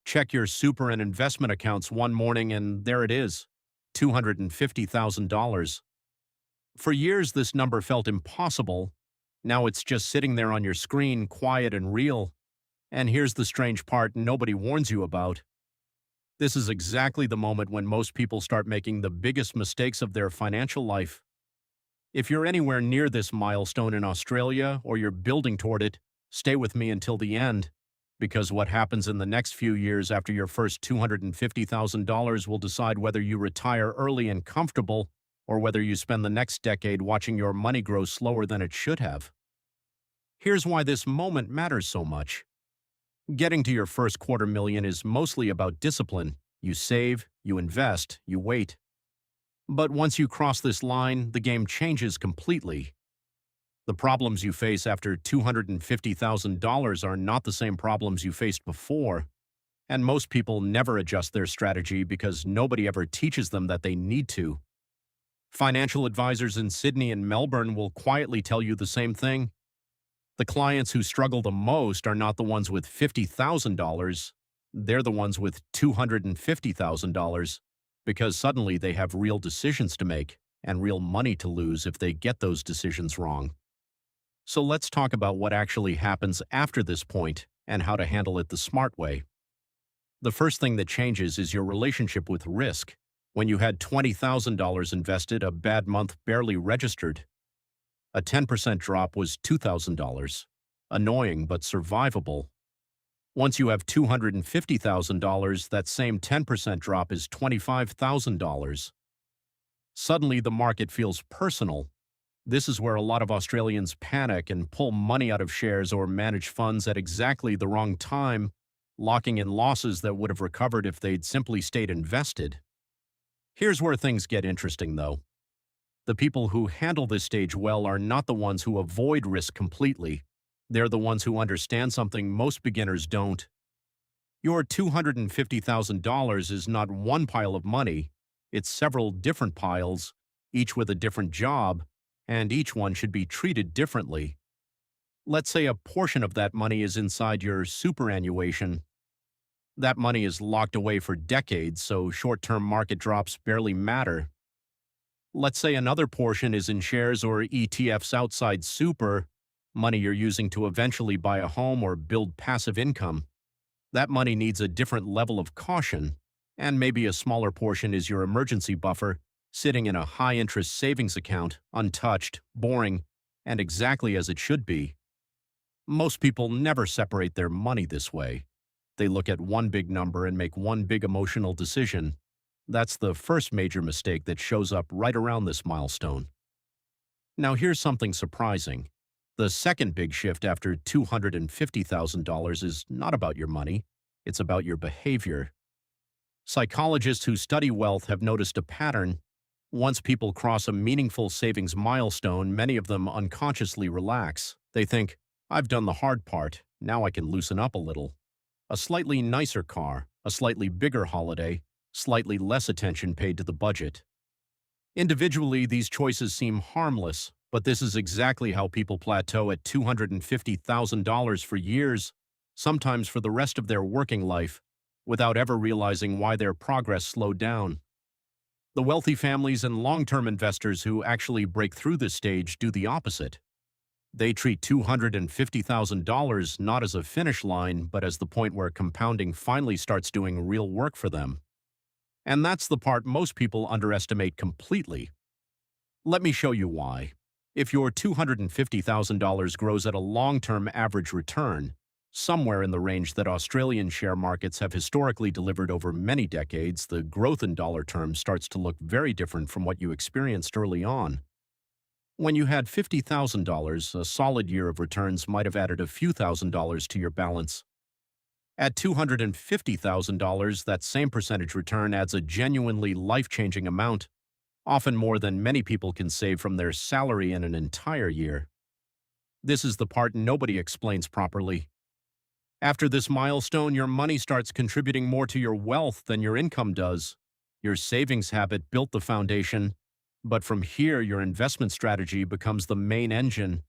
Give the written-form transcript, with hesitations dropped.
Check your super and investment accounts one morning and there it is, $250,000. For years, this number felt impossible. Now it's just sitting there on your screen, quiet and real. And here's the strange part nobody warns you about. This is exactly the moment when most people start making the biggest mistakes of their financial life. If you're anywhere near this milestone in Australia or you're building toward it, stay with me until the end, because what happens in the next few years after your first $250,000 will decide whether you retire early and comfortable or whether you spend the next decade watching your money grow slower than it should have. Here's why this moment matters so much. Getting to your first $250,000 is mostly about discipline. You save, you invest, you wait. But once you cross this line, the game changes completely. The problems you face after $250,000 are not the same problems you faced before, and most people never adjust their strategy because nobody ever teaches them that they need to. Financial advisors in Sydney and Melbourne will quietly tell you the same thing. The clients who struggle the most are not the ones with $50,000, they're the ones with $250,000, because suddenly they have real decisions to make and real money to lose if they get those decisions wrong. So let's talk about what actually happens after this point and how to handle it the smart way. The first thing that changes is your relationship with risk. When you had $20,000 invested, a bad month barely registered. A 10% drop was $2,000. Annoying but survivable. Once you have $250,000, that same 10% drop is $25,000. Suddenly, the market feels personal. This is where a lot of Australians panic and pull money out of shares or manage funds at exactly the wrong time, locking in losses that would have recovered if they'd simply stayed invested. Here's where things get interesting, though. The people who handle this stage well are not the ones who avoid risk completely. They're the ones who understand something most beginners don't. Your $250,000 is not one pile of money. It's several different piles, each with a different job, and each one should be treated differently. Let's say a portion of that money is inside your superannuation. That money is locked away for decades, so short-term market drops barely matter. Let's say another portion is in shares or ETFs outside super, money you're using to eventually buy a home or build passive income. That money needs a different level of caution, and maybe a smaller portion is your emergency buffer, sitting in a high-interest savings account, untouched, boring, and exactly as it should be. Most people never separate their money this way. They look at one big number and make one big emotional decision. That's the first major mistake that shows up right around this milestone. Now here's something surprising. The second big shift after $250,000 is not about your money, it's about your behavior. Psychologists who study wealth have noticed a pattern. Once people cross a meaningful savings milestone, many of them unconsciously relax. They think, I've done the hard part, now I can loosen up a little. A slightly nicer car, a slightly bigger holiday, slightly less attention paid to the budget. Individually, these choices seem harmless, but this is exactly how people plateau at $250,000 for years, sometimes for the rest of their working life, without ever realizing why their progress slowed down. The wealthy families and long-term investors who actually break through this stage do the opposite. They treat $250,000 not as a finish line, but as the point where compounding finally starts doing real work for them. And that's the part most people underestimate completely. Let me show you why. If your $250,000 grows at a long-term average return, somewhere in the range that Australian share markets have historically delivered over many decades, the growth in dollar terms starts to look very different from what you experienced early on. When you had $50,000, a solid year of returns might have added a few $1,000s to your balance. At $250,000, that same percentage return adds a genuinely life-changing amount, often more than many people can save from their salary in an entire year. This is the part nobody explains properly. After this milestone, your money starts contributing more to your wealth than your income does. Your savings habit built the foundation, but from here your investment strategy becomes the main engine.